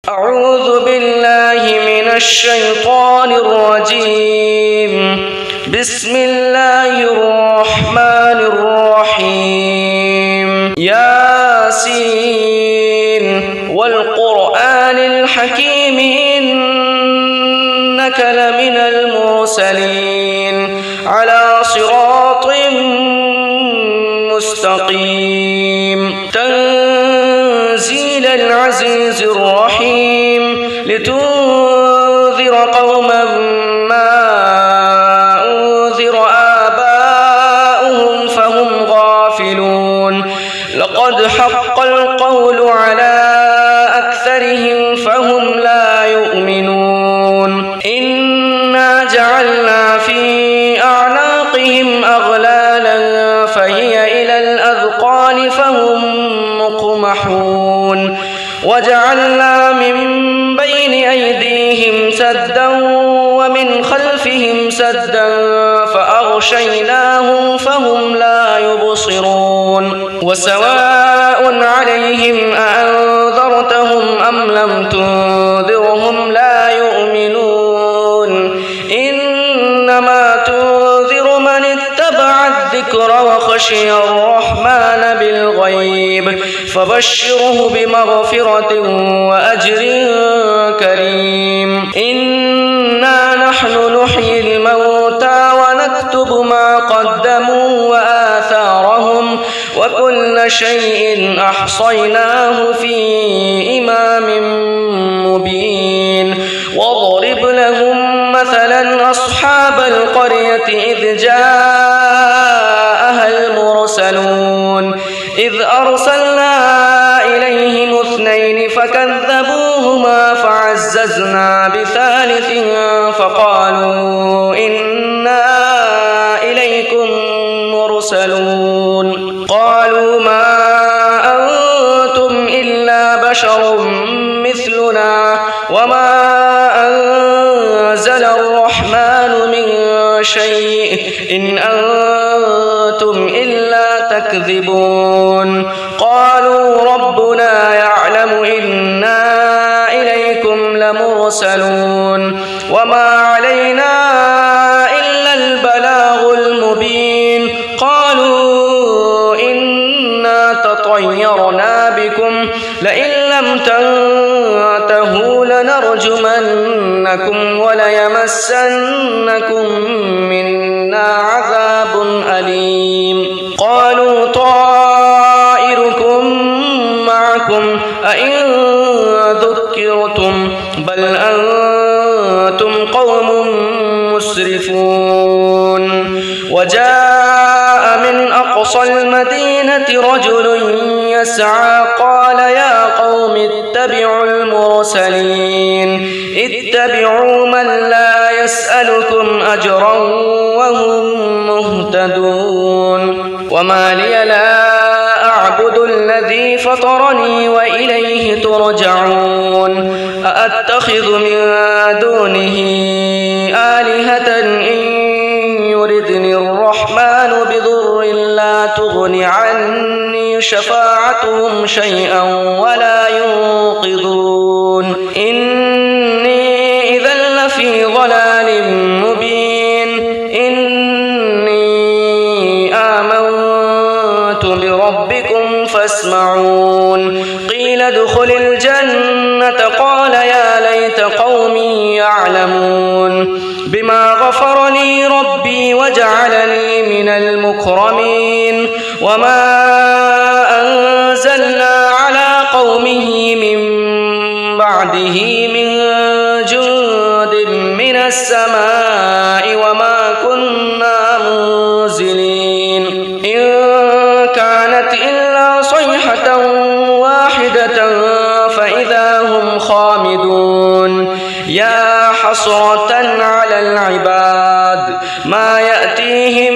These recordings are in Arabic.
أعوذ بالله من الشيطان الرجيم. بسم الله الرحمن الرحيم. ياسين والقرآن الحكيم إنك لمن المرسلين على صراط مستقيم. تنزيل العزيز الرحيم لتنذر قوما ما أنذر آباؤهم فهم غافلون. لقد حق القول على أكثرهم فهم لا يؤمنون. إنا جعلنا في أعناقهم أغلالا فهي إلى الأذقان فهم مقمحون. وجعلنا من بين أيديهم سدا ومن خلفهم سدا فأغشيناهم فهم لا يبصرون. وسواء عليهم أأنذرتهم أم لم تنذرهم لا يؤمنون. إنما تنذر من اتبع الذكر وخشي الرحمن بالغيب فبشره بمغفرة وأجر كريم. إنا نحن نحيي الموتى ونكتب ما قدموا وآثارهم وكل شيء أحصيناه في إمام مبين. واضرب لهم مثلا أصحاب القرية إذ جاءها المرسلون إذ أرسلنا إليهم اثنين فكذبوهما فعززنا بثالث فقالوا إنا إليكم مرسلون. قالوا ما أنتم إلا بشر مثلنا وما أنزل الرحمن من شيء إن أنتم إلا تكذبون. قالوا ربنا يعلم إنا إليكم لمرسلون وما علينا إلا البلاغ المبين. قالوا إنا تطيرنا بكم لئن لم تنتهوا لنرجمنكم وليمسنكم منا عذاب أليم. قالوا طائركم معكم أئن ذكرتم بل أنتم قوم مسرفون. وجاء من أقصى المدينة رجل يسعى قال يا قوم اتبعوا المرسلين اتبعوا من لا يسألكم أجرا وهم مهتدون. وما لي لا أعبد الذي فطرني وإليه ترجعون. أأتخذ من دونه آلهة إن يردني الرحمن بضر لا تغن عني شفاعتهم شيئا ولا ينقذون. إني إذا لفي ضلال مبين. إني آمنت بربكم فاسمعون. قيل ادخل الجنة قال يا ليت قومي يعلمون بما غفر لي ربي وجعلني من المكرمين. وما أنزلنا على قومه من بعده من جند من السماء وما كنا منزلين. إن كانت إلا صيحة واحدة فإذا هم خامدون. يا حسرة على العباد ما يأتيهم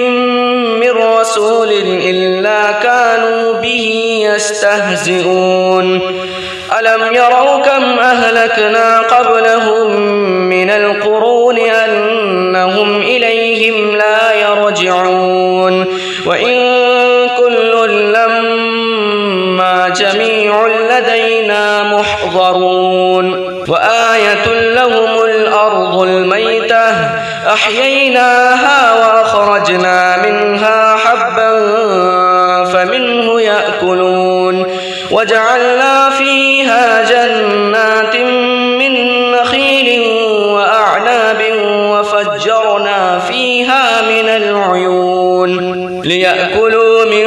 من رسول إلا كانوا به يستهزئون. ألم يروا كم أهلكنا قبلهم من القرون أنهم إليهم لا يرجعون. وإن كل لما جميع لدينا محضرون. وآية لهم الأرض الميتة أحييناها وأخرجنا منها حبا فمنه يأكلون وجعلنا فيها جنات من نخيل وأعناب وفجرنا فيها من العيون ليأكلوا من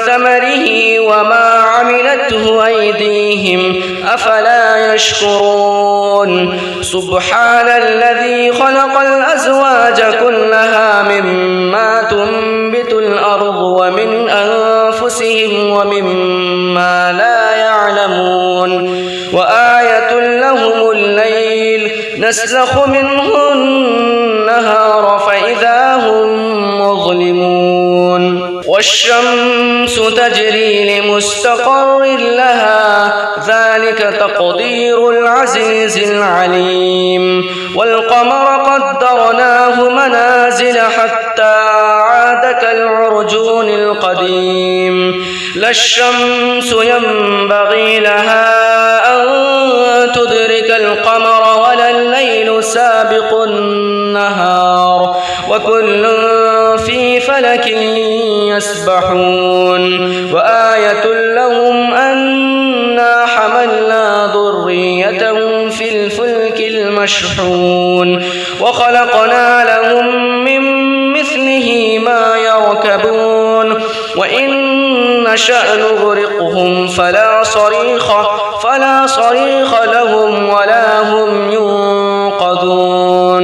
ثمره وما عملته أيديهم أفلا يشكرون سبحان الذي خلق الأزواج كلها مما تنبت الأرض ومن أنفسهم ومما لا يعلمون وآية لهم الليل نسلخ منه النهار فإذا هم مظلمون والشمس تجري لمستقر لها ذلك تقدير العزيز العليم والقمر قدرناه منازل حتى عاد كالعرجون القديم لا الشمس ينبغي لها أن تدرك القمر ولا الليل سابق النهار وكل في فلك يسبحون وآية لهم أنا حملنا ذريتهم في الفلك المشحون وخلقنا لهم من مثله ما يركبون وإن نشأ نغرقهم فلا صريخ لهم ولا هم ينقذون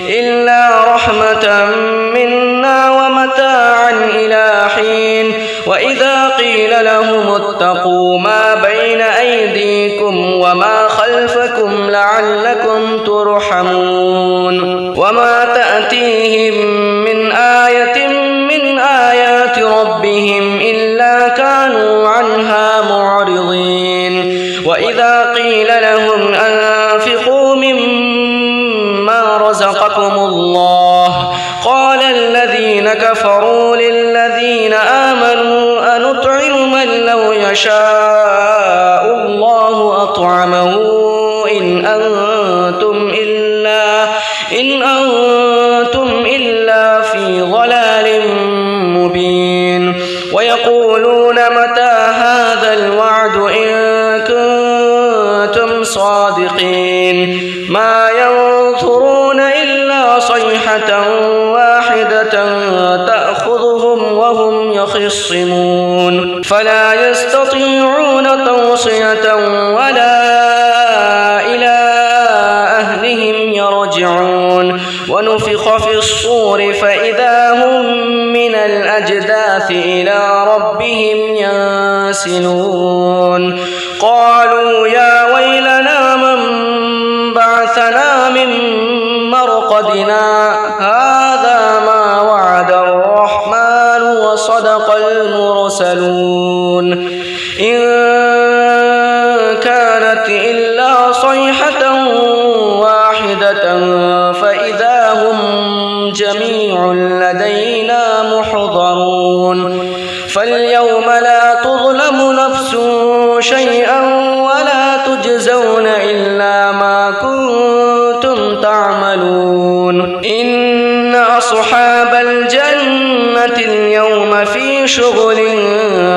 إلا رحمة منا ومتاعا إلى حين وإذا قيل لهم اتقوا ما بين أيديكم وما خلفكم لعلكم ترحمون وما تأتيهم من آية من آيات ربهم إلا كانوا عنها معرضين وإذا قيل لهم أنفقوا مما رزقكم الله قال الذين كفروا للذين آمنوا أنطعم من لو يشاء الله أطعمه إن أنتم إلا في ضلال مبين ويقولون متى هذا الوعد إن كنتم صادقين ما ينظرون إلا صيحة واحدة تأخذهم وهم يخصمون فلا يستطيعون توصية ولا إلى أهلهم يرجعون ونفخ في الصور فإذا هم من الأجداث إلى ربهم ينسلون قالوا يا ويلنا من بعثنا من مرقدنا هذا ما وعد الرحمن وصدق المرسلون إن كانت إلا صيحة واحدة فإذا هم جميع لدينا محضرون فاليوم لا تظلم نفس شيئا ولا تجزون إلا ما كنتم تعملون إن أصحاب الجنة اليوم في شغل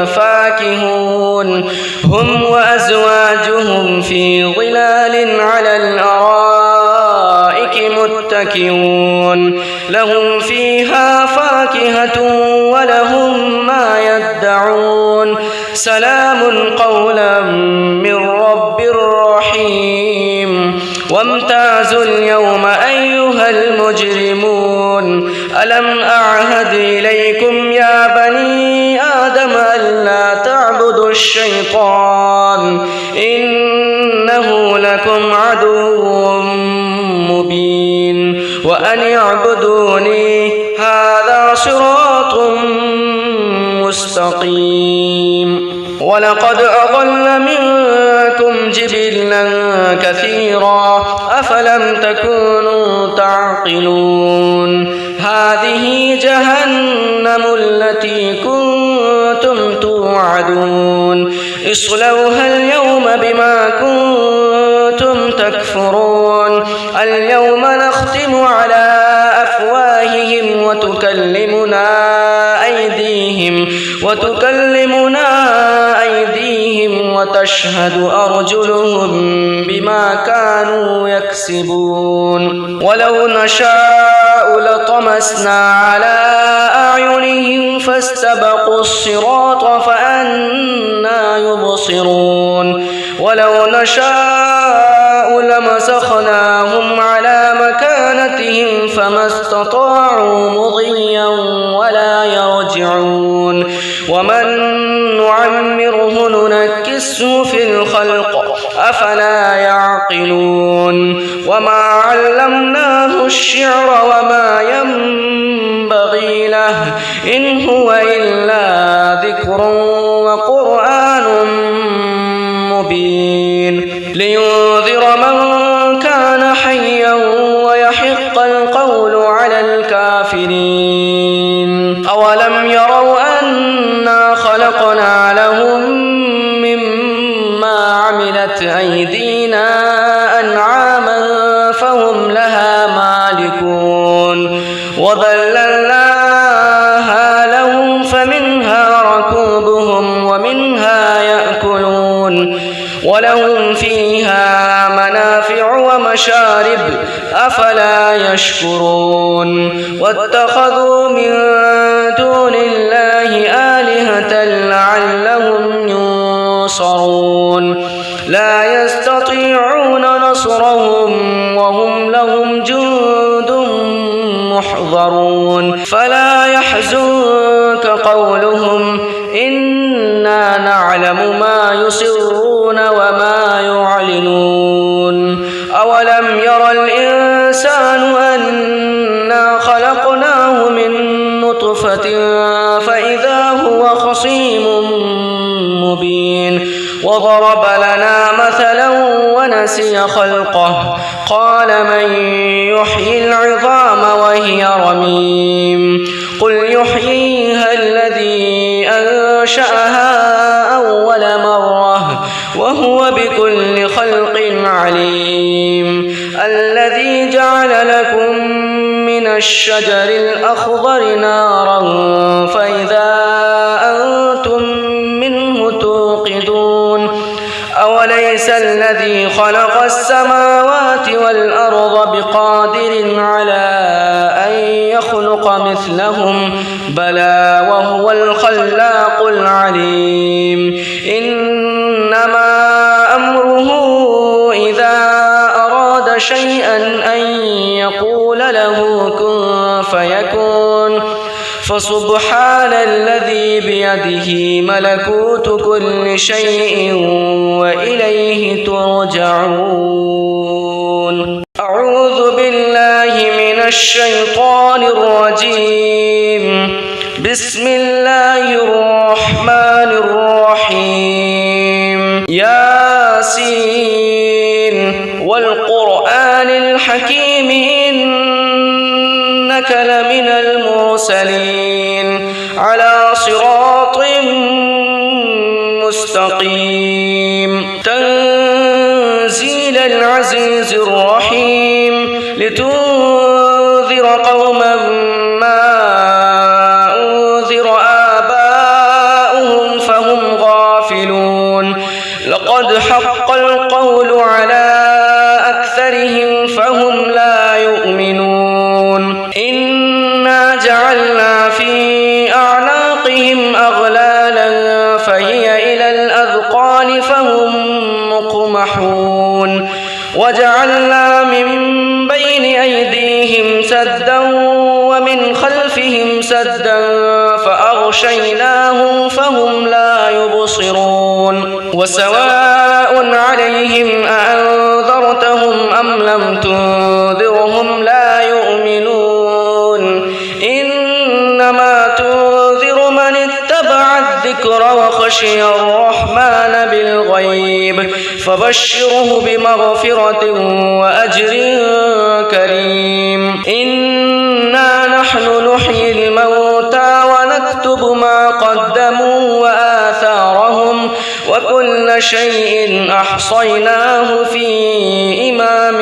فاكهون هم وأزواجهم في ظلال على الأرائك متكئون لهم فيها فاكهة ولهم ما يدعون سلام قولا من رب رحيم وامتازوا اليوم أيها المجرمون ألم أعهد إليكم يا بني آدم ألا تعبدوا الشيطان إنه لكم عدو مبين وأن اعبدوني هذا صراط مستقيم ولقد أضل منكم جبلا كثيرا أفلم تكونوا تعقلون هذه جهنم التي كنتم توعدون اصلوها اليوم بما كنتم تكفرون اليوم نختم على أفواههم وتكلمنا أيديهم وتشهد أرجلهم بما كانوا يكسبون ولو نشاء لطمسنا على أعينهم فاستبقوا الصراط فأنى يبصرون ولو نشاء لمسخناهم على مكانتهم فما استطاعوا مضيا ولا يرجعون ومن نعمره ننكسه في الخلق أفلا يعقلون وما علمناه الشعر وما ينبغي له إن هو إلا ذكر وقرآن مبين لينذر من كان حيا ويحق القول على الكافرين أولم يروا أنا خلقنا لهم مما عملت أيدينا أنعاما فهم لها مالكون وذللناها لهم فمنها ركوبهم ومنها يأكلون ولهم فيها منافع ومشارب أفلا يشكرون واتخذوا من دون الله آلهة لعلهم ينصرون لا يستطيعون نصرهم وهم لهم جند محضرون فلا يحزنك قولهم إنا نعلم ما يسرون وما يعلنون أولم ير الإنسان أنا خلقناه من نطفة فإذا هو خصيم مبين وضرب لنا مثلا ونسي خلقه قال من يحيي العظام وهي رميم قل يحييها الذي أنشأها أول مرة وهو بكل خلق عليم الذي جعل لكم من الشجر الأخضر نارا فإذا أنتم منه توقدون أوليس الذي خلق السماوات والأرض بقادر على أن يخلق مثلهم بلى وهو الخلاق العليم إنما أمره إذا أراد شيئا أن يقول له كن فيكون فسبحان الذي بيده ملكوت كل شيء وإليه ترجعون أعوذ بالله من الشيطان الرجيم بسم الله الرحمن الرحيم ياسين والقرآن الحكيم إنك لمن المرسلين على صراط مستقيم تنزيل العزيز الرحيم لتنذر قوما ما أنذر آباؤهم فهم غافلون لقد حق القول على أكثرهم فهم لا يؤمنون إنا جعلنا في أعناقهم أغلالا فهي إلى الأذقان فهم مقمحون وجعلنا من بين أيديهم سدا ومن خلفهم سدا فأغشيناهم فهم لا يبصرون وسواء عليهم أأنذرتهم أم لم تنذرهم لا يؤمنون إنما تنذر من اتبع الذكر وخشي الرحمن بالغيب فبشره بمغفرة وأجر كريم إنا نحن نحيي الموتى ونكتب ما قدموا وآثارهم وكل كل شيء أحصيناه في إمام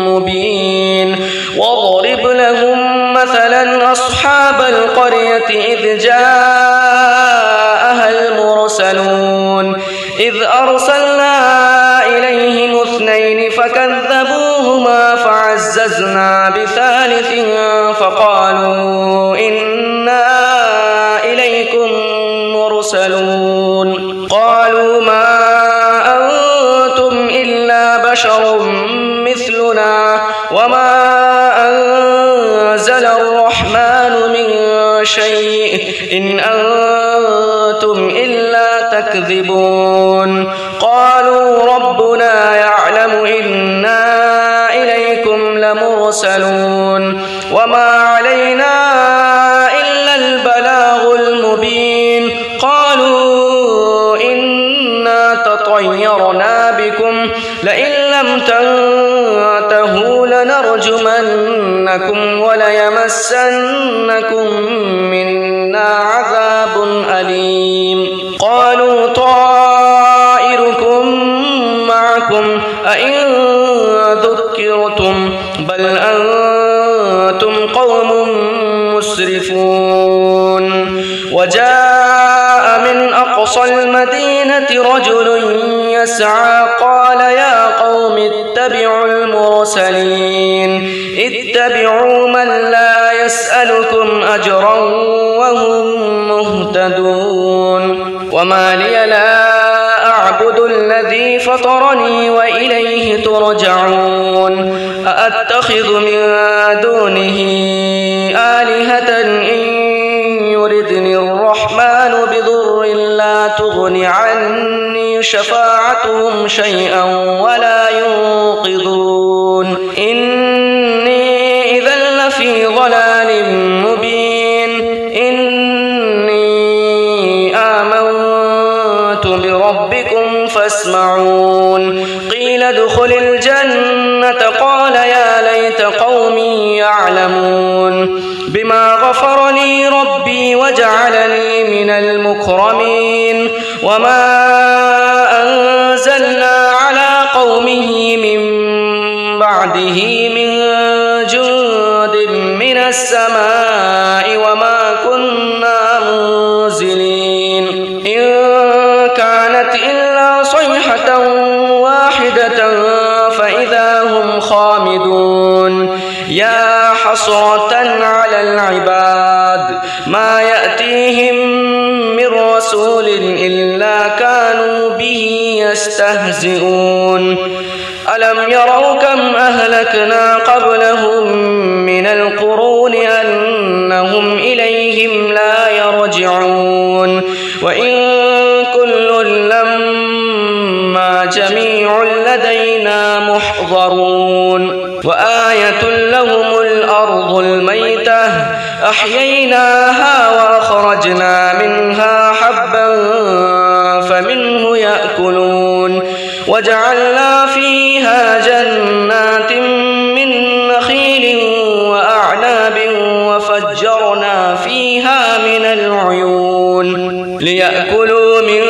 مبين واضرب لهم مثلا أصحاب القرية إذ جاءها المرسلون إذ أرسلنا إليهم 2 فكذبوهما فعززنا بثالث فقالوا إنا إليكم مرسلون قالوا ما أنتم إلا بشر مثلنا وما أنزل الرحمن من شيء إن أنتم إلا تكذبون قالوا ربنا يعلم إنا إليكم لمرسلون وما علينا إلا البلاغ المبين قالوا إنا تطيرنا بكم لئن لم تنتهوا لنرجمنكم وليمسنكم منا عذاب أليم قالوا طائركم معكم أئن ذكرتم بل أنتم قوم مسرفون وجاء من أقصى المدينة رجل يسعى قال يا قوم اتبعوا المرسلين اتبعوا من لا يسألكم أجرا وهم مهتدون وما لي لا أعبد الذي فطرني وإليه ترجعون أأتخذ من دونه آلهة إن يردني الرحمن بضر لا تغن عني شفاعتهم شيئا ولا ينقذون إني إذا لفي ضلال مبين إني آمنت بربكم فاسمعون قيل ادخل الجنة قال يا ليت قومي يعلمون بما غفر لي ربي وجعلني من المكرمين وما أنزلنا على قومه من بعده من جند من السماء وما كنا منزلين إن كانت إلا صيحة واحدة فإذا هم خامدون يا حسرة على العباد ما يأتيهم من رسول إلا كانوا به يستهزئون ألم يروا كم أهلكنا قبلهم من القرون أنهم إليهم لا يرجعون وإن كل لما جميع لدينا محضرون وآية لهم الأرض الميتة أحييناها وأخرجنا منها حبا فمنه يأكلون وجعلنا فيها جنات من نخيل وأعناب وفجرنا فيها من العيون ليأكلوا من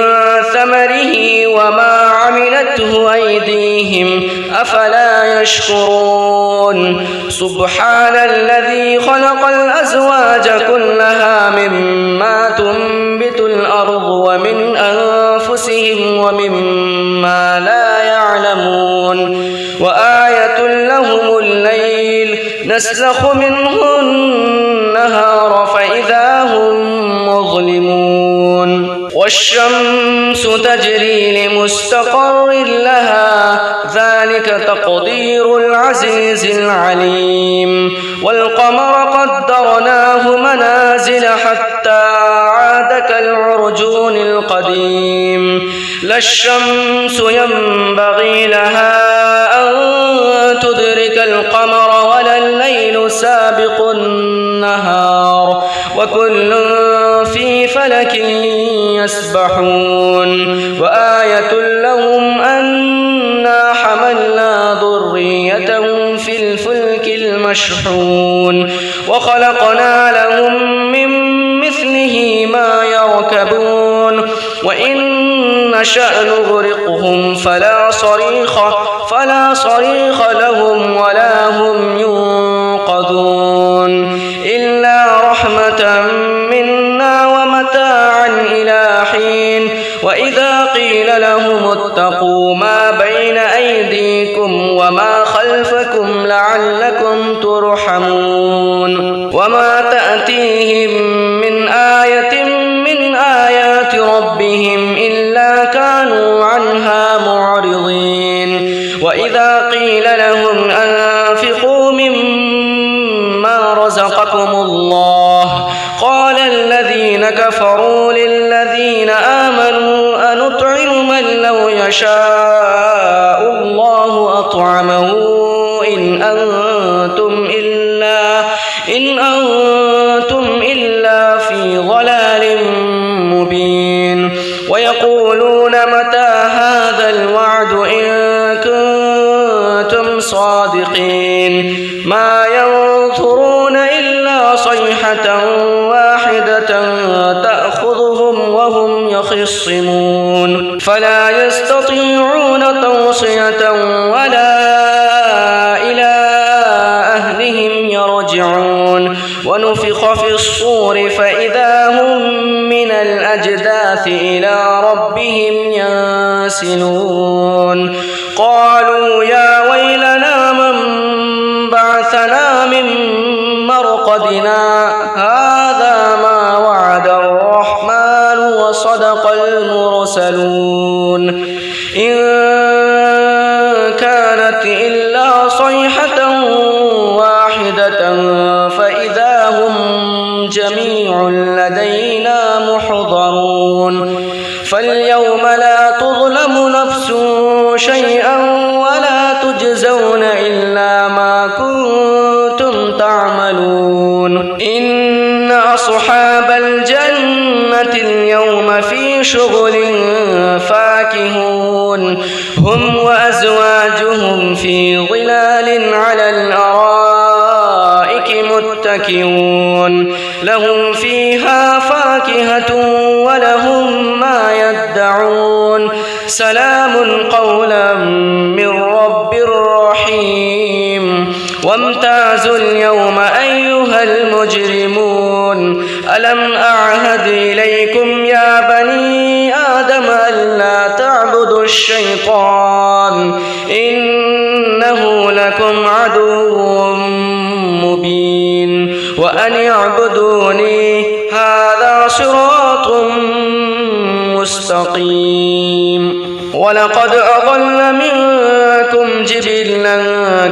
ثمره وما عملته أيديهم أفلا يشكرون سبحان الذي خلق الأزواج كلها مما تنبت الأرض ومن أنفسهم ومما لا يعلمون وآية لهم الليل نسلخ منه النهار فإذا هم مظلمون والشمس تجري لمستقر لها ذلك تقدير العزيز العليم والقمر قدرناه منازل حتى عاد كالعرجون القديم لا الشمس ينبغي لها أن تدرك القمر ولا الليل سابق النهار وكل في فلك يسبحون وآية لهم أنا حملنا ذريتهم في الفلك المشحون وخلقنا لهم من مثله ما يركبون وإن نشأ نغرقهم فلا صريخ لهم ولا هم ينقذون إلا رحمة منا ومتاعا إلى حين وإذا قيل لهم اتقوا ما بين أيديكم وما خلفكم لعلكم ترحمون وما تأتيهم من آية من آيات ربهم إلا كانوا عنها معرضين وإذا قيل لهم أنفقوا مما رزقكم الله قال الذين كفروا للذين آمنوا أنطعم من لو يشاء الله أطعمه إن أنتم إلا في ضلال مبين ويقولون متى هذا الوعد إن كنتم صادقين ما ينظرون إلا صيحة واحدة تأخذهم وهم يخصمون فلا يستطيعون توصية ولا إلى أهلهم يرجعون ونفخ في الصور فإذا هم من الأجداث إلى ربهم ينسلون قالوا يا ويلنا من بعثنا من مرقدنا هذا ما وعد الرحمن وصدق المرسلون إن كانت إلا صيحة واحدة فإذا هم جميع لدينا محضرون فاليوم لا تظلم نفس شيئا ولا تجزون إلا ما كنتم تعملون إن أصحاب الجنة اليوم في شغل فاكهون هم وأزواجهم في ظلال على الأرائك متكئون لهم فيها فاكهة ولهم ما يدعون سلام قولا من رب رحيم وامتازوا اليوم أيها المجرمون ألم أعهد إليكم يا بني آدم ألا تعبدوا الشيطان إنه لكم عدو مبين وأن اعبدوني هذا صراط مستقيم ولقد أضل منكم جبلا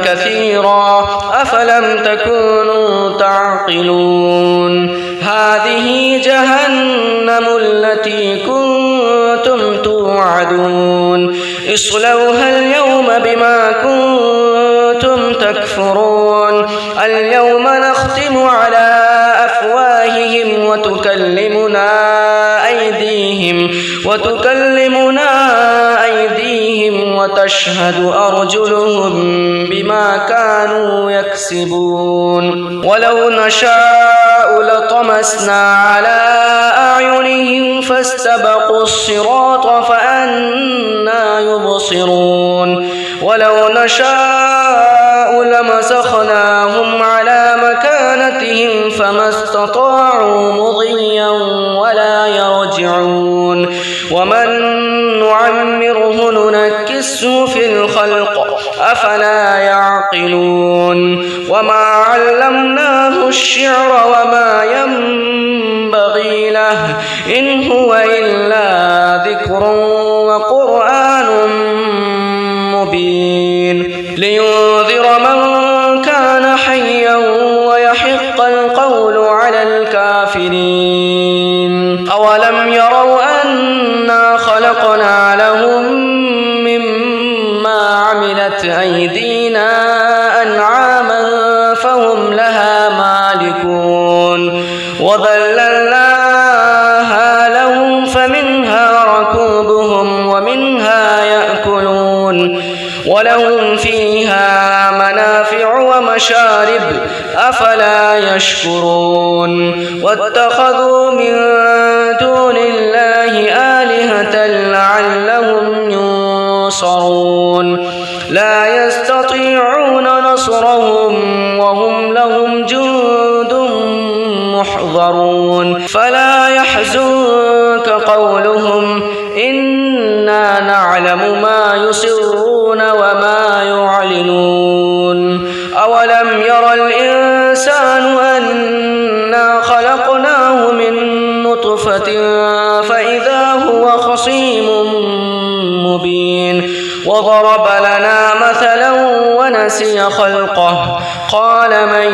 كثيرا أفلم تكونوا تعقلون هذه جهنم التي كنتم توعدون اصلوها اليوم بما كنتم تكفرون اليوم نختم على أفواههم وتكلمنا أيديهم وتشهد أرجلهم بما كانوا يكسبون ولو نشاء لطمسنا على أعينهم فاستبقوا الصراط فأنى يبصرون ولو نشاء لمسخناهم على مكانتهم فما استطاعوا مضيا ولا يرجعون ومن نعمره ننكسه في الخلق أفلا يعقلون وما علمناه الشعر وما ينبغي له إن هو إلا ذكر وقرآن مبين لينذر من كان حيا ويحق القول على الكافرين أولم يروا أنا خلقنا لهم مما عملت أيدينا أنعاما فهم لها مالكون وذللناها لهم فمنها ركوبهم ومنها يأكلون ولهم فيها منافع ومشارب أفلا يشكرون واتخذوا من دون الله آلهة لعلهم ينصرون لا يستطيعون نصرهم وهم لهم جند محضرون فلا يحزنك قولهم إنا نعلم ما يسرون وما يعلنون أولم ير الإنسان أنا خلقناه من نطفة فإذا هو خصيم مبين وضرب لنا مثلا ونسي خلقه قال من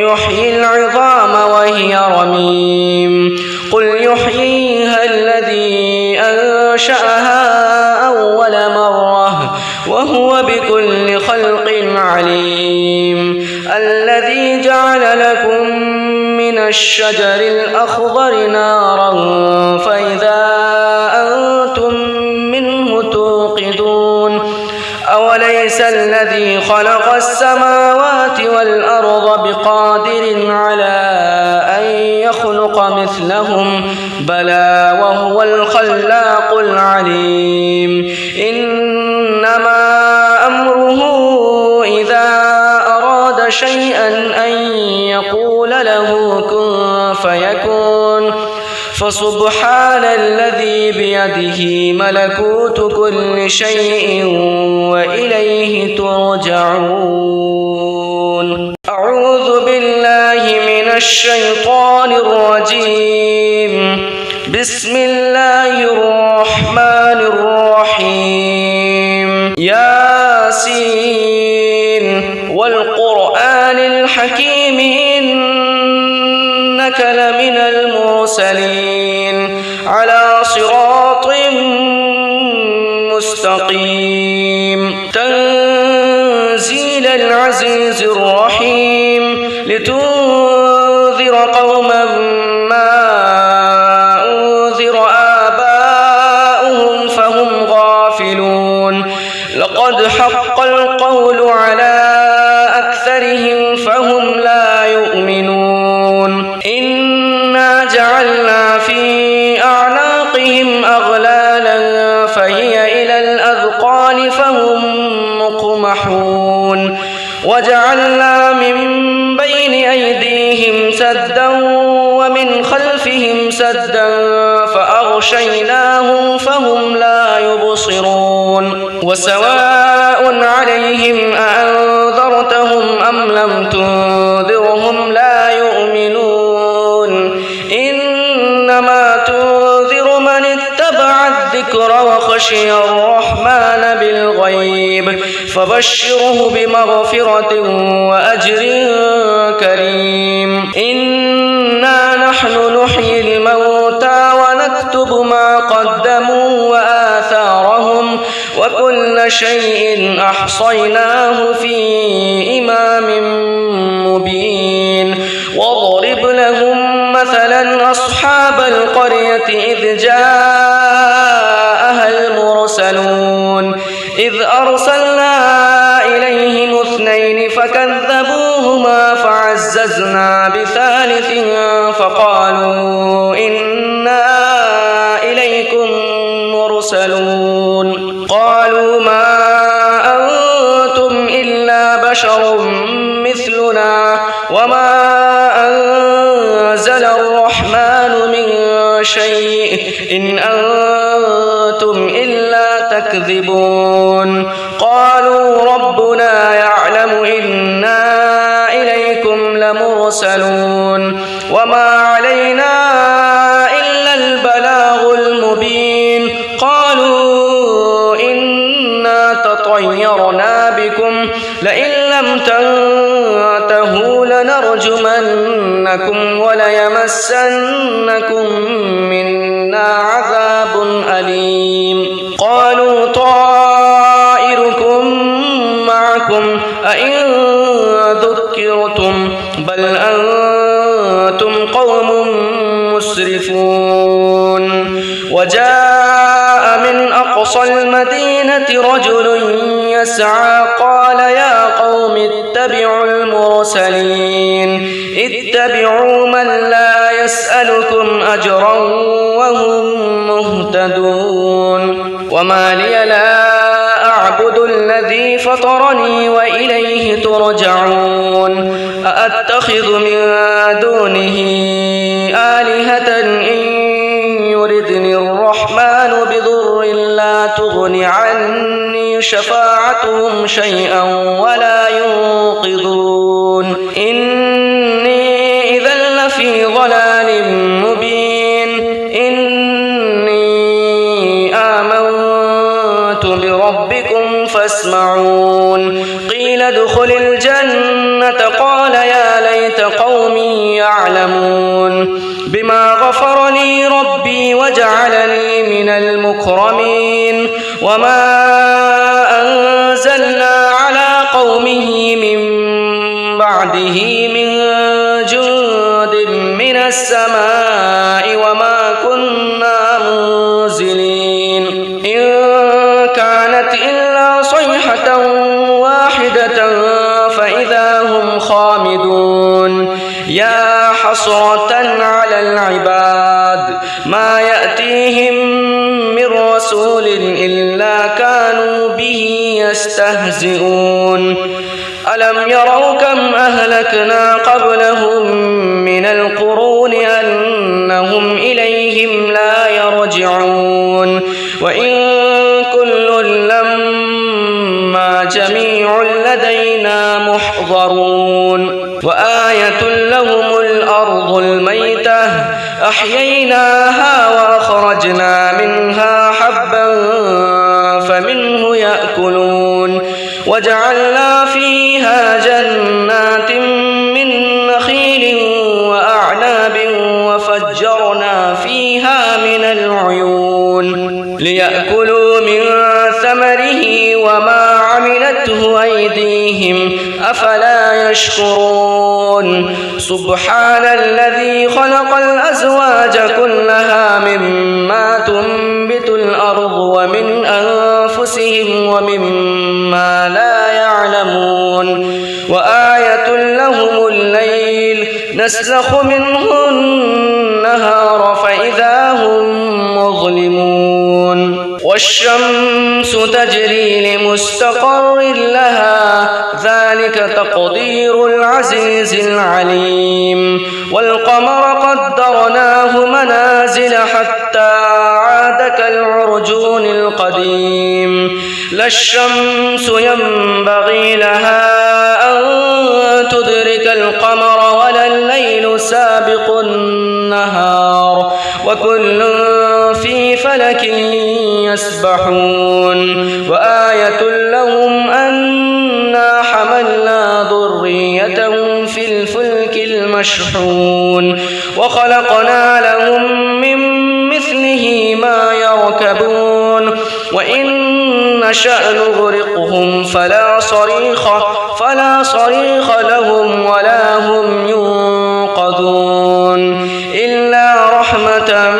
يحيي العظام وهي رميم قل يحييها الذي أنشأها أول مرة وهو بكل خلق عليم الذي جعل لكم من الشجر الأخضر نارا فإذا أنتم منه توقدون أوليس الذي خلق السماوات والأرض بقادر على أن يخلق مثلهم بلى وهو الخلاق العليم إنما أمره إذا أراد شيئا أن يقول له كن فيكون فسبحان الذي بيده ملكوت كل شيء وإليه ترجعون أعوذ بالله من الشيطان الرجيم بسم الله الرحمن الرحيم ياسين والقرآن الحكيم إنك لمن المرسلين على صراط مستقيم تنزيل العزيز الرحيم لتنذر قوما ما أنذر آباؤهم فهم غافلون لقد حق القول على أكثرهم فهم لا يؤمنون إنا جعلنا في أعناقهم أغلالا فهي إلى الأذقان فهم مقمحون وجعلنا من بين أيديهم سدا ومن خلفهم سدا فأغشيناهم فهم لا يبصرون وسواء عليهم أأنذرتهم أم لم تنذرهم لا يؤمنون إنما تنذر من اتبع الذكر وخشي الرحمن بالغيب فبشره بمغفرة وأجر كريم إنا نحن نحيي الموتى ونكتب ما قدموا وآثارهم وكل شيء أحصيناه في إمام مبين واضرب لهم مثلا أصحاب القرية إذ جاءها المرسلون إذ أرسلنا إليهم اثنين فكذبوهما فعززنا بثالث فقالوا إنا إليكم مرسلون قالوا ما أنتم إلا بشر مثلنا وما أنزل الرحمن من شيء إن أنتم إلا تكذبون قالوا ربنا يعلم إنا إليكم لمرسلون وما علينا إلا البلاغ المبين قالوا إنا تطيرنا بكم لئن لم تنتهوا لنرجمنكم وليمسنكم منا عذاب أليم قالوا طائركم معكم أئن ذكرتم بل أنتم قوم مسرفون وجاء من أقصى المدينة رجل يسعى قال يا قوم اتبعوا المرسلين اتبعوا من لا يسألكم أجرا وهم مهتدون وما لي لا ترجعون أأتخذ من دونه آلهة إن يردني الرحمن بضر لا تغن عني شفاعتهم شيئا ولا ينقذون إني إذا لفي ضلال مبين إني آمنت بربكم فاسمعون قيل ادخل الجنة قال يا ليت قومي يعلمون بما غفر لي ربي وجعلني من المكرمين وما أنزلنا على قومه من بعده من جند من السماء وما كنا منزلين إن كانت إلا صيحة واحدة فإذا هم خامدون يا حسرة على العباد ما يأتيهم من رسول إلا كانوا به يستهزئون ألم يروا كم أهلكنا قبلهم من القرون أنهم إليهم لا يرجعون وإن كل لما جميع لدينا محضرون وآية لهم الأرض الميتة أحييناها وأخرجنا منها حبا فمنه يأكلون وجعلنا فيها جنات من نخيل وأعناب وفجرنا فيها من العيون ليأكلوا من ثمره وما عملته أيديهم أفلا يشكرون سبحان الذي خلق الأزواج كلها مما تنبت الأرض ومن أنفسهم ومما لا يعلمون وآية لهم الليل نسلخ منه النهار فإذا هم مظلمون والشمس تجري لمستقر لها ذلك تقدير العزيز العليم والقمر قدرناه منازل حتى عاد كالعرجون القديم لا الشمس ينبغي لها أن تدرك القمر ولا الليل سابق النهار وكل في فلك يسبحون وآية لهم أنا حملنا ذريتهم في الفلك المشحون وخلقنا لهم من مثله ما يركبون وإن نشأ نغرقهم فلا صريخ لهم ولا هم ينقذون إلا رحمة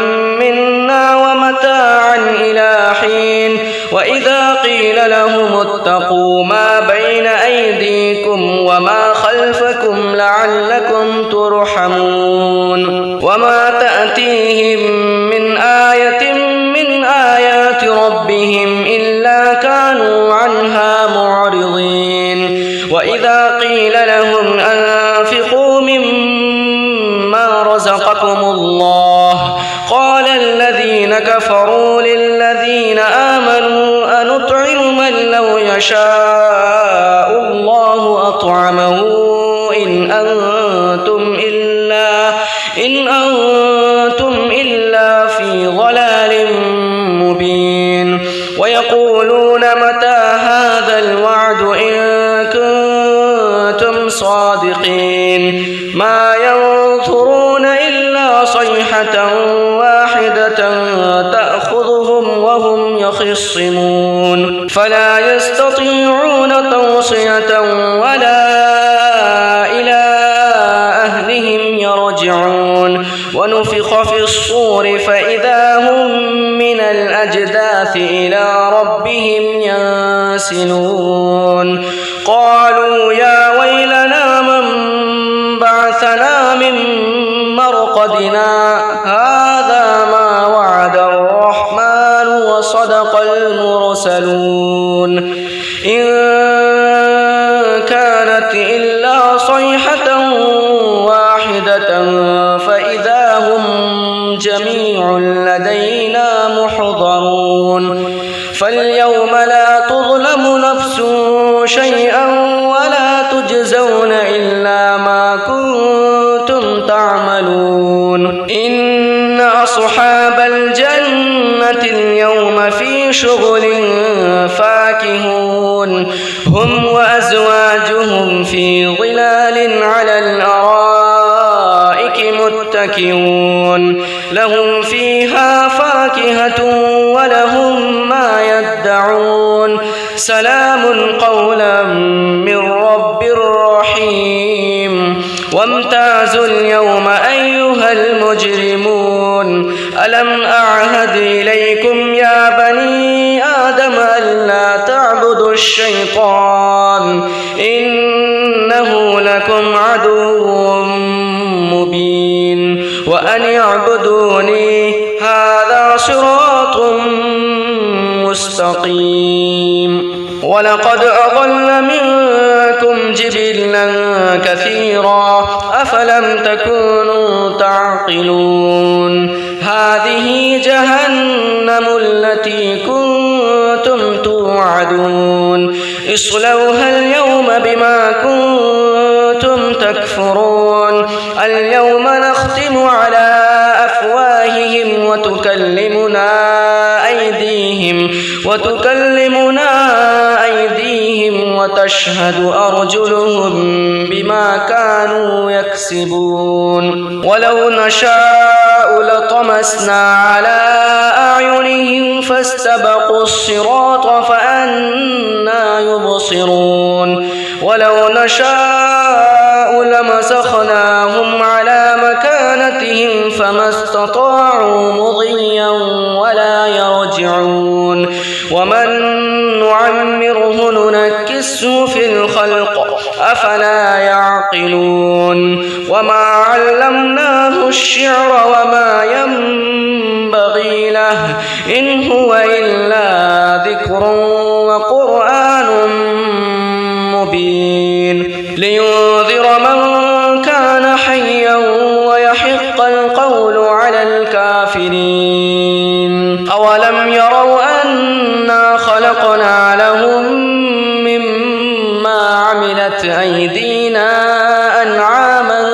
منا ومتاعا إلى حين وإذا قيل لهم اتقوا ما بين أيديكم وما خلفكم لعلكم ترحمون وما تأتيهم من آية من آيات ربهم إلا كانوا عنها معرضين وإذا قيل لهم أنفقوا مما رزقكم الله قال الذين كفروا للذين آمنوا أنطعم من لو يشاء الله أطعمه إن أنتم إلا في ضلال مبين ويقولون متى هذا الوعد إن كنتم صادقين ما ينظرون إلا صيحة واحدة تأخذهم وهم يخصمون فلا يستطيعون توصية ولا إلى أهلهم يرجعون ونفخ في الصور فإذا هم من الأجداث إلى ربهم ينسلون قالوا يا ويلنا من بعثنا من مرقدنا هذا ما وعد الرحمن وصدق المرسلون إن كان كانت إلا صيحة واحدة فإذا هم جميع لدينا محضرون فاليوم لا تظلم نفس شيئا ولا تجزون إلا ما كنتم تعملون إن أصحاب الجنة اليوم في شغل فاكهون هم وأزواجهم في ظلال على الأرائك متكئون لهم فيها فاكهة ولهم ما يدعون سلام قولا من رب رحيم وامتازوا اليوم أيها المجرمون ألم أعهد إليكم يا بني آدم ألا تعبدوا الشيطان إنه لكم عدو مبين وأن اعبدوني هذا صراط مستقيم ولقد أضل منكم جبلا كثيرا أفلم تكونوا تعقلون هذه جهنم التي كنتم توعدون اصلوها اليوم بما كنتم تكفرون اليوم نختم على أفواههم وتكلمنا أيديهم وتشهد أرجلهم بما كانوا يكسبون ولو نشاء لطمسنا على أعينهم فاستبقوا الصراط فأنى يبصرون ولو نشاء لمسخناهم على مكانتهم فما استطاعوا مضيا ولا يرجعون ومن نعمره ننكسه في الخلق أفلا يعقلون وما علمناه الشعر وما ينبغي له إن هو إلا ذكر وقرآن مبين لينذر من كان حيا ويحق القول على الكافرين أولم يروا أنا خلقنا لهم مما عملت أيدينا أنعاما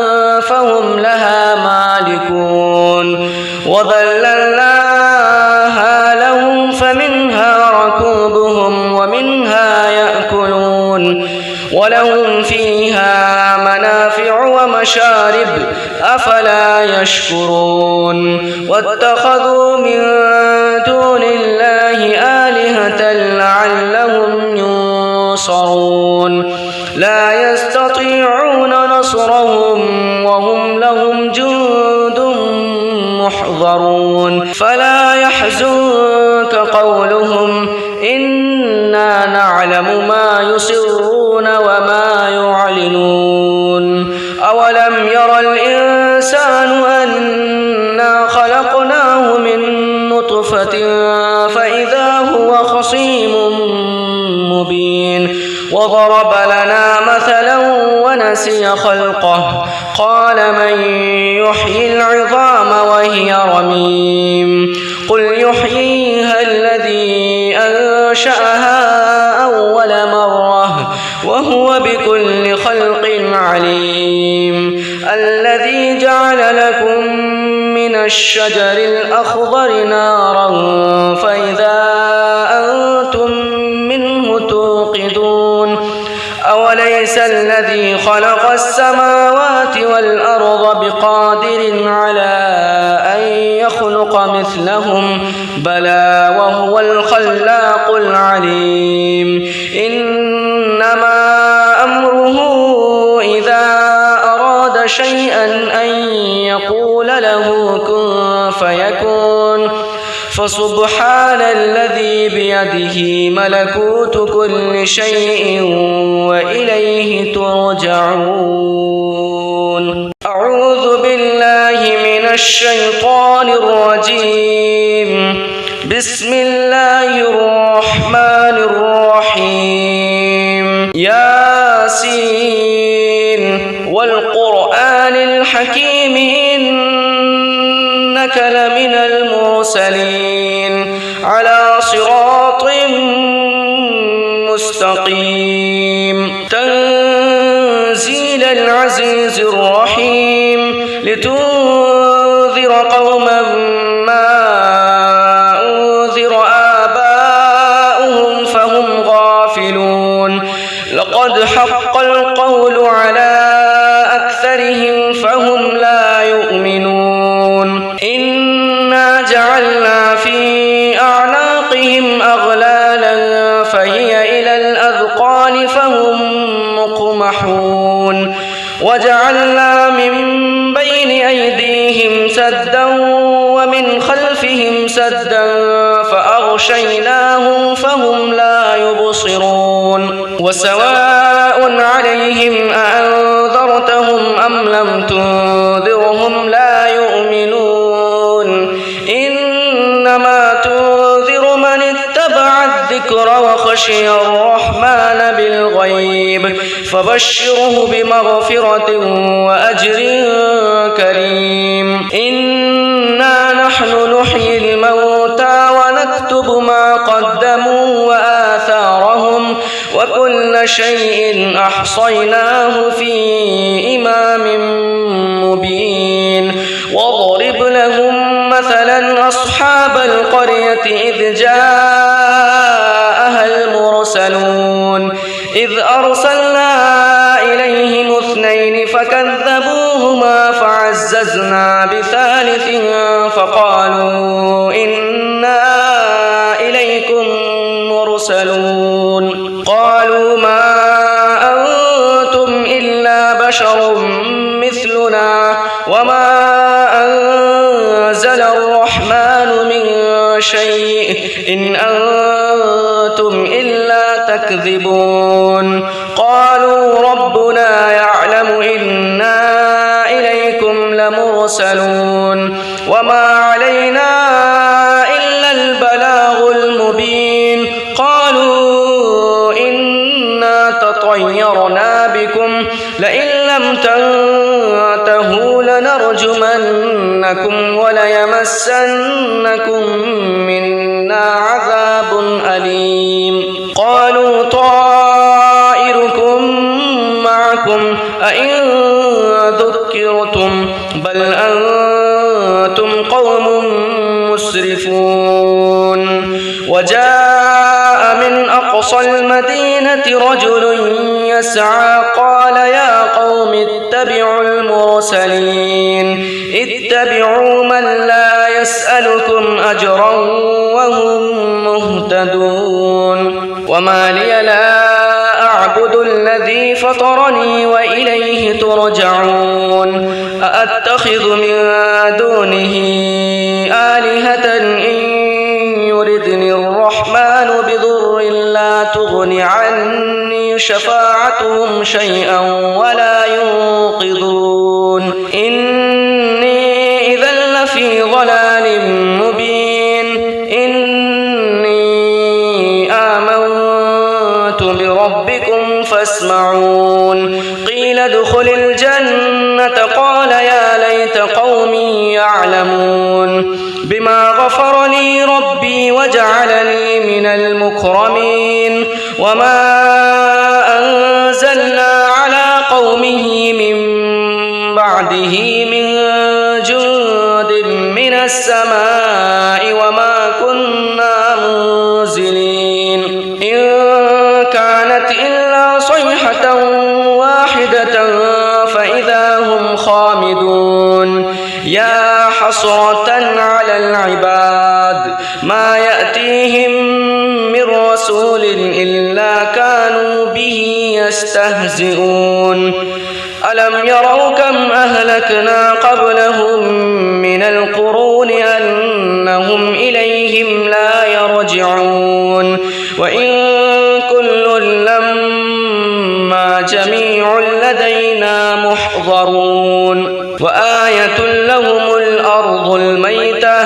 فهم لها مالكون وذللناها لهم فمنها ركوبهم ومنها يأكلون ولهم فيها منافع ومشارب أفلا يشكرون واتخذوا من دون الله آلهة لعلهم ينصرون لا يستطيعون نصرهم وهم لهم جند محضرون فلا يحزنك قولهم إنا نعلم ما يسرون وما يعلنون أولم ير الإنسان أنا خلقناه من نطفة فإذا هو خصيم مبين وضرب لنا مثلا ونسي خلقه قال من يحيي العظام وهي رميم قل يحييها الذي أنشأها أول مرة وهو بكل خلق عليم الذي جعل لكم من الشجر الأخضر نارا فإذا أنتم منه توقدون أوليس الذي خلق السماوات والأرض بقادر على أن يخلق مثلهم بلى وهو الخلاق العليم إنما أمره إذا أراد شيئا أن يقول له كن فيكون فسبحان الذي بيده ملكوت كل شيء وإليه ترجعون أعوذ بالله من الشيطان الرجيم بسم الله الرحمن الرحيم ياسين ياسين والقرآن الحكيم إنك لمن المرسلين على صراط مستقيم تنزيل العزيز الرحيم لتنذر قوما ما أنذر آباؤهم فهم غافلون لقد حق القول على أكثرهم فهم لا يؤمنون إنا جعلنا في أعناقهم أغلالا فهي إلى الأذقان فهم مقمحون وجعلنا من بين أيديهم سدا ومن خلفهم سدا فأغشيناهم فهم لا يبصرون وسواء عليهم أأنذرتهم أم لم تنذرهم لا يؤمنون إنما تنذر من اتبع الذكر وخشي الرحمن بالغيب فبشره بمغفرة وأجر كريم إنا نحن نحيي الموتى ونكتب ما قدموا وآثارهم وكل شيء أحصيناه في إمام مبين واضرب لهم مثلا أصحاب القرية إذ جاءها المرسلون إذ أرسلنا إليهم اثنين فكذبوهما فعززنا بثالث فقالوا إنا إليكم مرسلون قالوا ما أنتم إلا بشر مثلنا وما أنزل الرحمن من شيء إن أنتم إلا تكذبون قالوا ربنا يعلم إنا إليكم لمرسلون وما علينا إلا البلاغ المبين قالوا إنا تطيرنا بكم لئن لم تنتهوا لنرجمنكم وليمسنكم منا عذاب أليم قالوا طائركم معكم أئن ذكرتم بل أنتم قوم مسرفون وجاء من أقصى المدينة رجل يسعى قال يا قوم اتبعوا المرسلين اتبعوا من لا يسألكم أجرا وهم مهتدون وما لي لا أعبد الذي فطرني وإليه ترجعون أأتخذ من دونه آلهة إن يردني الرحمن بضر لا تغن عني شفاعتهم شيئا ولا ينقذون إني إذا لفي ضلال مبين إني آمنت بربكم فاسمعون قيل ادخل الجنة قال يا ليت قومي يعلمون بما غفر لي ربي وجعلني من المكرمين وما أنزلنا على قومه من بعده من جند من السماء وما كنا منزلين إن كانت إلا صيحة واحدة فإذا هم خامدون يا حسرة على العباد ما يأتيهم من رسول إلا كانوا به يستهزئون ألم يروا كم أهلكنا قبلهم من القرون أنهم إليهم لا يرجعون وإن كل لما جميع لدينا محضرون وآية لهم الأرض الميتة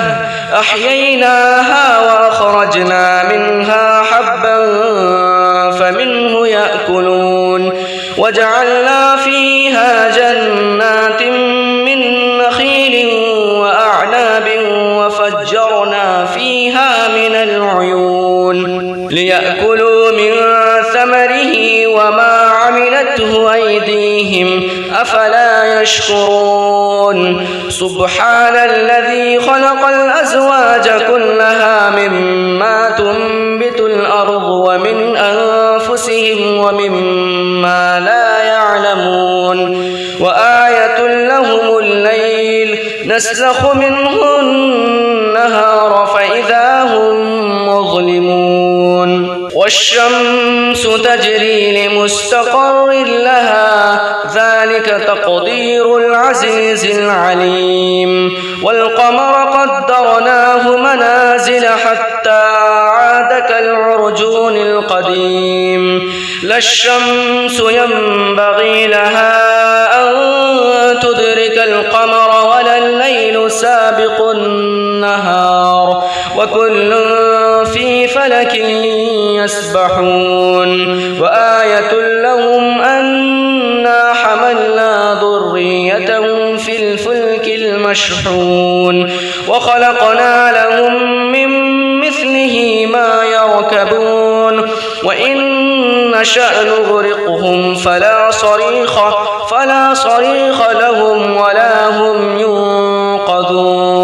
أحييناها وأخرجنا منها حبا فمنه يأكلون وجعلنا وجعلنا فيها جنات من نخيل وأعناب وفجرنا فيها من العيون ليأكلوا من ثمره وما عملته أيديهم أفلا يشكرون سبحان الذي خلق الأزواج كلها مما تنبت الأرض ومن أنفسهم ومما لا يعلمون وآية لهم الليل نسلخ منه النهار فإذا هم مظلمون والشمس تجري لمستقر لها ذلك تقدير العزيز العليم والقمر قدرناه منازل حتى عاد كالعرجون القديم لا الشمس ينبغي لها أن تدرك القمر ولا الليل سابق النهار وكل في فلك يسبحون وآية لهم أنا حملنا ذريتهم في الفلك المشحون وخلقنا لهم من مثله ما يركبون وإن نشأ نغرقهم فلا صريخ لهم ولا هم ينقذون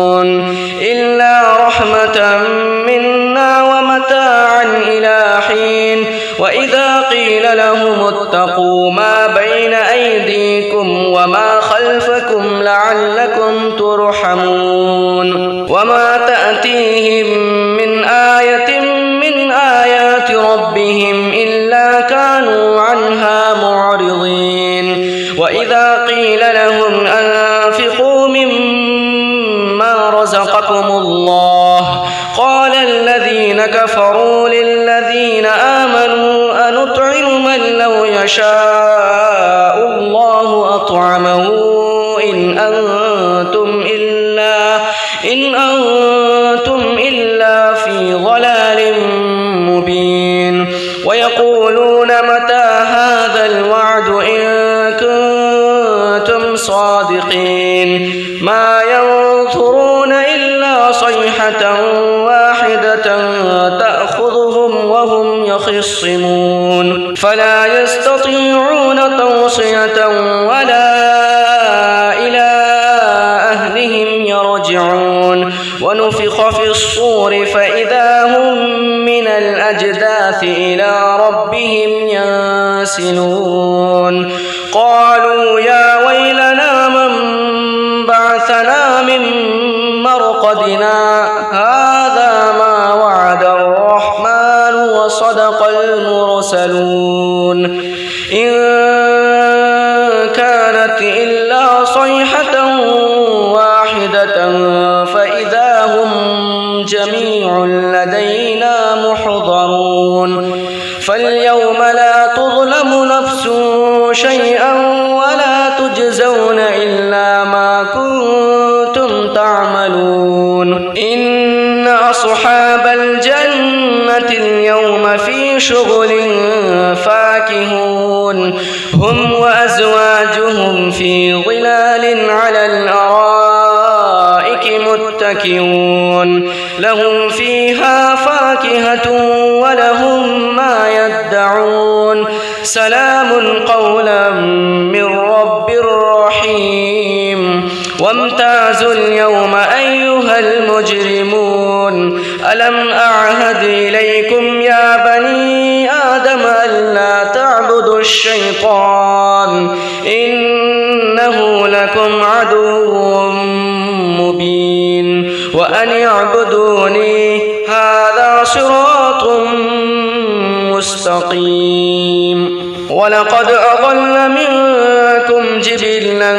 إلا رحمة منا ومتاعا إلى حين وإذا قيل لهم اتقوا ما بين أيديكم وما خلفكم لعلكم ترحمون وما تأتيهم من آية من آيات ربهم إلا كانوا عنها معرضين وإذا قيل لهم أنفقوا مما رزقكم الله قال الذين كفروا للذين آمنوا أنطعم من لو يشاء الله أطعمه إن أنتم إلا في ضلال مبين ويقولون متى هذا الوعد إن كنتم صادقين ما ينظرون إلا صيحة واحدة تأخذهم وهم يخصمون فلا يستطيعون توصية ولا إلى أهلهم يرجعون ونفخ في الصور فإذا هم من الأجداث إلى ربهم ينسلون قالوا يا ويلنا من بعثنا من مرقدنا هذا ما وعد الرحمن وصدق المرسلون إن كانت إلا صيحة واحدة فإذا هم جميع لدينا محضرون فاليوم لا تظلم نفس شيئا ولا تجزون إلا ما كنتم تعملون إن أصحاب الجنة اليوم في شغل فاكهون هم وأزواجهم في ظلال على الأرائك متكئون لهم فيها فاكهة ولهم ما يدعون سلام قولا من رب رحيم وامتازوا اليوم أيها المجرمون ألم أعهد إليكم يا بني آدم ألا تعبدوا الشيطان إنه لكم عدو مبين وأن اعبدوني هذا صراط مستقيم ولقد أضل منكم جبلا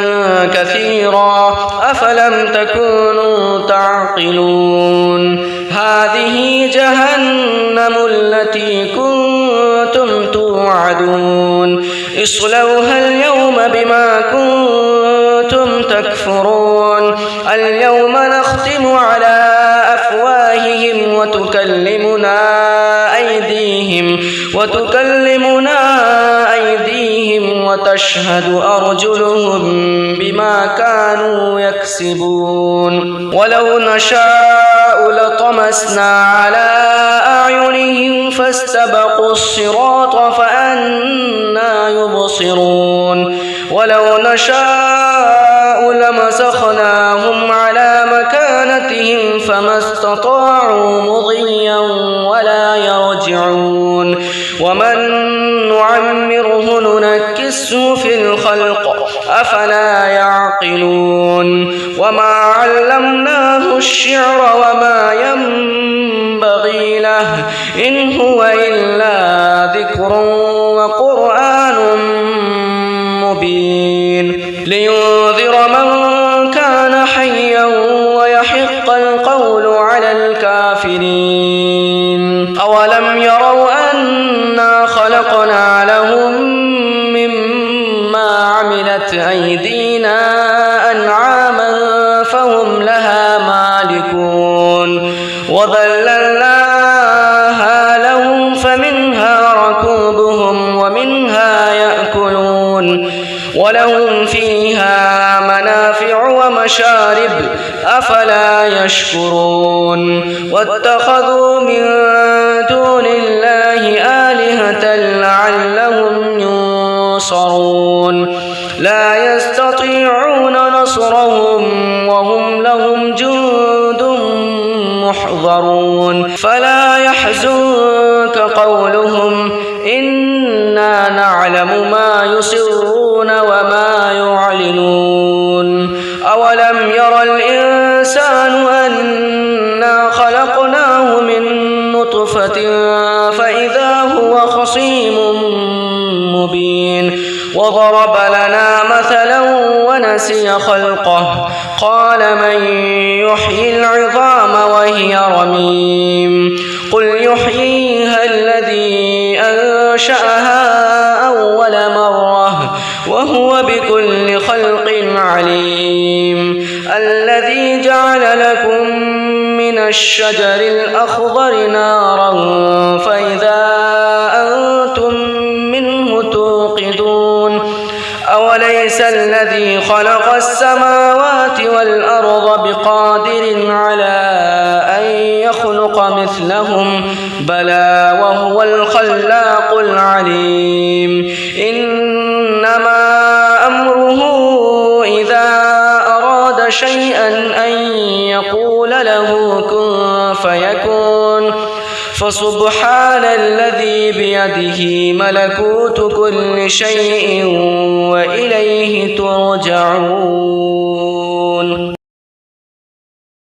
كثيرا أفلم تكونوا تعقلون هذه جهنم التي كنتم توعدون اصلوها اليوم بما كنتم تكفرون اليوم نختم على أفواههم وتكلمنا أيديهم وتشهد أرجلهم بما كانوا يكسبون ولو نشاء لطمسنا على أعينهم فاستبقوا الصراط فأنى يبصرون ولو نشاء لمسخناهم على مكانتهم فما استطاعوا مضيا ولا يرجعون ومن نعمره ننكسه في الخلق أفلا يعقلون وما علمناه الشعر وما ينبغي له إن هو إلا ذكر وقرآن مبين لينذر من كان حيا ويحق القول على الكافرين أولم يروا أنا خلقنا لهم مما عملت أيدينا أنعاما فهم لها مالكون وذللناها لهم فمنها ركوبهم ومنها يأكلون ولهم فيها منافع ومشارب أفلا يشكرون واتخذوا من دون الله آلهة لعلهم ينصرون لا يستطيعون نصرهم وهم لهم جند محضرون فلا يحزنك قولهم إنا نعلم ما يسرون وما يعلنون أولم ير الإنسان أنا خلقناه من نطفة فإذا هو خصيم مبين وضرب لنا مثلا ونسي خلقه قال من يحيي العظام وهي رميم قل يحييها الذي أنشأها أول مرة وهو بكل خلق عليم الذي جعل لكم من الشجر الأخضر نارا فإذا أنتم منه توقدون أوليس الذي خلق السماوات والأرض بقادر على أن يخلق مثلهم بلى وهو الخلاق العليم إنما أمره إذا أراد شيئا أن يقول له كن فيكون فسبحان الذي بيده ملكوت كل شيء وإليه ترجعون